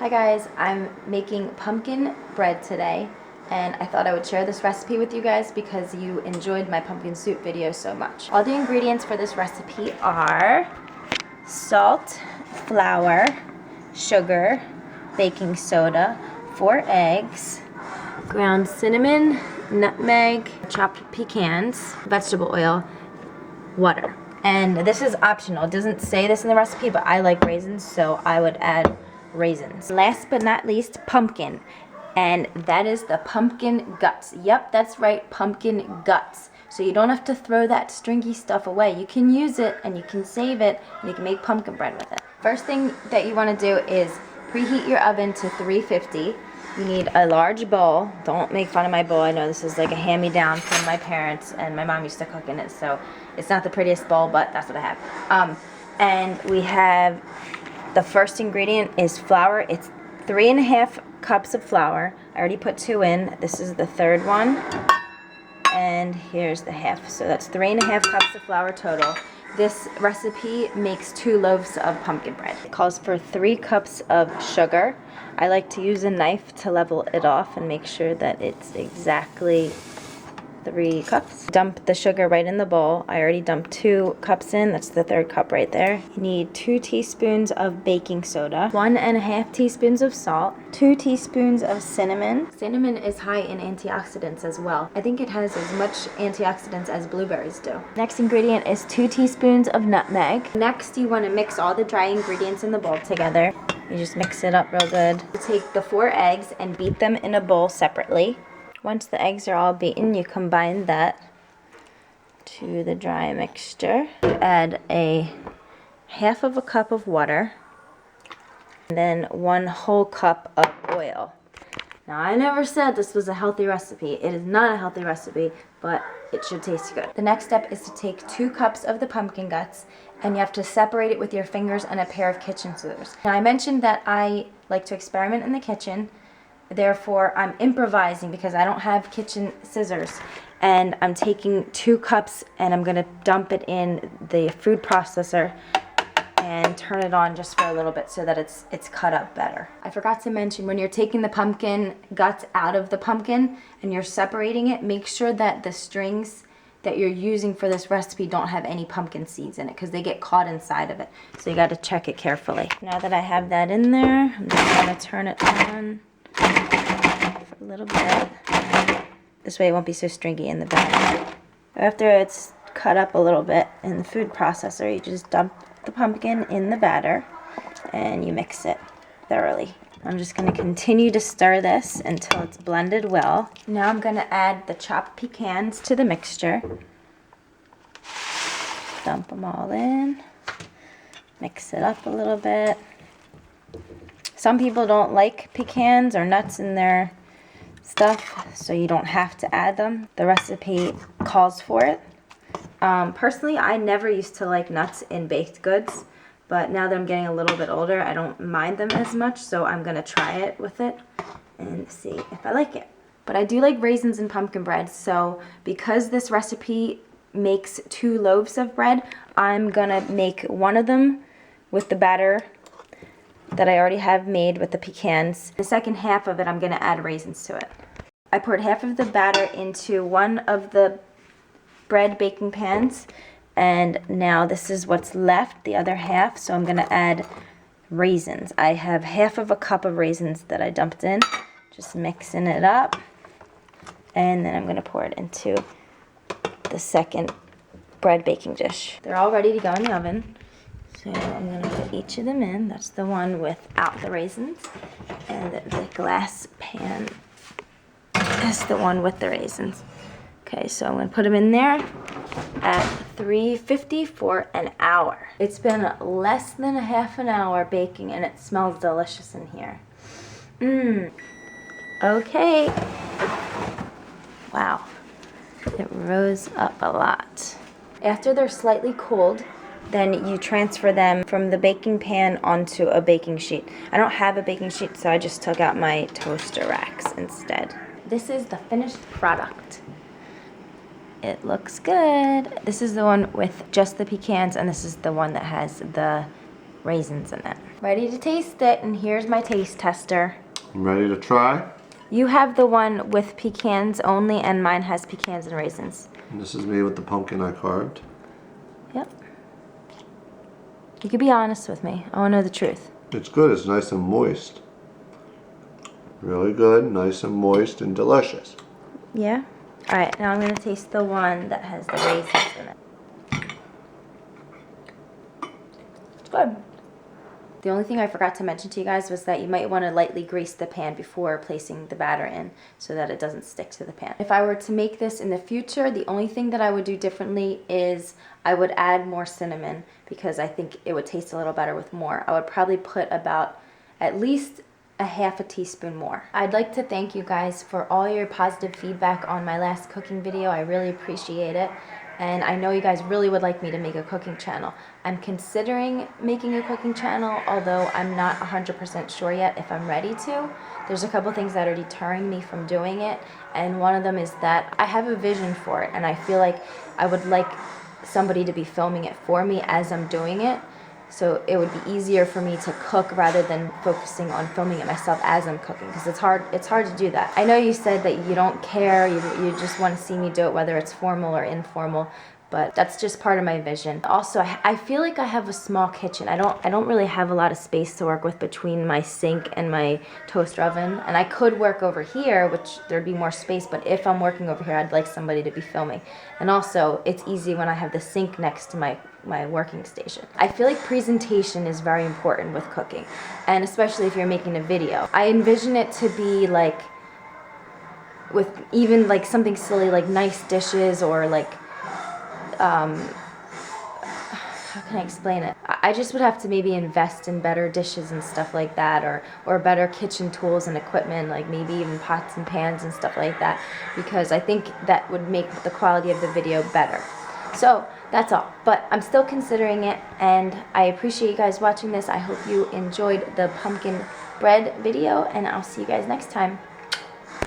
Hi guys, I'm making pumpkin bread today, and I thought I would share this recipe with you guys because you enjoyed my pumpkin soup video so much. All the ingredients for this recipe are salt, flour, sugar, baking soda, 4 eggs, ground cinnamon, nutmeg, chopped pecans, vegetable oil, water. And this is optional. It doesn't say this in the recipe, but I like raisins, so I would add raisins. Last but not least, pumpkin. And that is the pumpkin guts. Yep, that's right, pumpkin guts. So you don't have to throw that stringy stuff away. You can use it and you can save it and you can make pumpkin bread with it. First thing that you want to do is preheat your oven to 350. You need a large bowl. Don't make fun of my bowl. I know this is like a hand-me-down from my parents, and my mom used to cook in it, so it's not the prettiest bowl, but that's what I have. And we have the first ingredient is flour. It's 3.5 cups of flour. I already put 2 in. This is the third one. And here's the half. So that's 3.5 cups of flour total. This recipe makes 2 loaves of pumpkin bread. It calls for 3 cups of sugar. I like to use a knife to level it off and make sure that it's exactly 3 cups. Dump the sugar right in the bowl. I already dumped 2 cups in. That's the 3rd cup right there. You need 2 teaspoons of baking soda, 1.5 teaspoons of salt, 2 teaspoons of cinnamon. Cinnamon is high in antioxidants as well. I think it has as much antioxidants as blueberries do. Next ingredient is 2 teaspoons of nutmeg. Next, you want to mix all the dry ingredients in the bowl together. You just mix it up real good. You take the 4 eggs and beat them in a bowl separately. Once the eggs are all beaten, you combine that to the dry mixture. You add a 1/2 cup of water, and then 1 whole cup of oil. Now, I never said this was a healthy recipe. It is not a healthy recipe, but it should taste good. The next step is to take 2 cups of the pumpkin guts, and you have to separate it with your fingers and a pair of kitchen scissors. Now, I mentioned that I like to experiment in the kitchen. Therefore, I'm improvising because I don't have kitchen scissors. And I'm taking 2 cups and I'm gonna dump it in the food processor and turn it on just for a little bit so that it's cut up better. I forgot to mention, when you're taking the pumpkin guts out of the pumpkin and you're separating it, make sure that the strings that you're using for this recipe don't have any pumpkin seeds in it because they get caught inside of it. So you gotta check it carefully. Now that I have that in there, I'm just gonna turn it on for a little bit. This way it won't be so stringy in the batter. After it's cut up a little bit in the food processor, you just dump the pumpkin in the batter and you mix it thoroughly. I'm just going to continue to stir this until it's blended well. Now I'm going to add the chopped pecans to the mixture. Dump them all in. Mix it up a little bit. Some people don't like pecans or nuts in their stuff, so you don't have to add them. The recipe calls for it. Personally, I never used to like nuts in baked goods, but now that I'm getting a little bit older, I don't mind them as much, so I'm going to try it with it and see if I like it. But I do like raisins in pumpkin bread, so because this recipe makes 2 loaves of bread, I'm going to make one of them with the batter that I already have made with the pecans. The second half of it, I'm going to add raisins to it. I poured half of the batter into one of the bread baking pans, and now this is what's left, the other half, so I'm going to add raisins. I have 1/2 cup of raisins that I dumped in, just mixing it up, and then I'm going to pour it into the second bread baking dish. They're all ready to go in the oven. So I'm going to put each of them in. That's the one without the raisins. And the glass pan is the one with the raisins. Okay, so I'm going to put them in there at 350 for an hour. It's been less than a half an hour baking and it smells delicious in here. Okay. Wow. It rose up a lot. After they're slightly cooled, then you transfer them from the baking pan onto a baking sheet. I don't have a baking sheet, so I just took out my toaster racks instead. This is the finished product. It looks good. This is the one with just the pecans, and this is the one that has the raisins in it. Ready to taste it, and here's my taste tester. I'm ready to try. You have the one with pecans only, and mine has pecans and raisins. And this is made with the pumpkin I carved. Yep. You could be honest with me. I want to know the truth. It's good. It's nice and moist. Really good, nice and moist and delicious. Yeah? Alright, now I'm going to taste the one that has the raisins in it. It's good. The only thing I forgot to mention to you guys was that you might want to lightly grease the pan before placing the batter in so that it doesn't stick to the pan. If I were to make this in the future, the only thing that I would do differently is I would add more cinnamon because I think it would taste a little better with more. I would probably put about at least a half a teaspoon more. I'd like to thank you guys for all your positive feedback on my last cooking video. I really appreciate it. And I know you guys really would like me to make a cooking channel. I'm considering making a cooking channel, although I'm not 100% sure yet if I'm ready to. There's a couple things that are deterring me from doing it, and one of them is that I have a vision for it, and I feel like I would like somebody to be filming it for me as I'm doing it. So it would be easier for me to cook rather than focusing on filming it myself as I'm cooking, because it's hard to do that. I know you said that you don't care, you just want to see me do it, whether it's formal or informal, but that's just part of my vision. Also, I feel like I have a small kitchen. I don't really have a lot of space to work with between my sink and my toaster oven, and I could work over here, which there'd be more space, but if I'm working over here, I'd like somebody to be filming. And also, it's easy when I have the sink next to my working station. I feel like presentation is very important with cooking, and especially if you're making a video. I envision it to be like, with even like something silly like nice dishes, or like, how can I explain it? I just would have to maybe invest in better dishes and stuff like that, or better kitchen tools and equipment, like maybe even pots and pans and stuff like that, because I think that would make the quality of the video better. So that's all, but I'm still considering it, and I appreciate you guys watching this. I hope you enjoyed the pumpkin bread video, and I'll see you guys next time.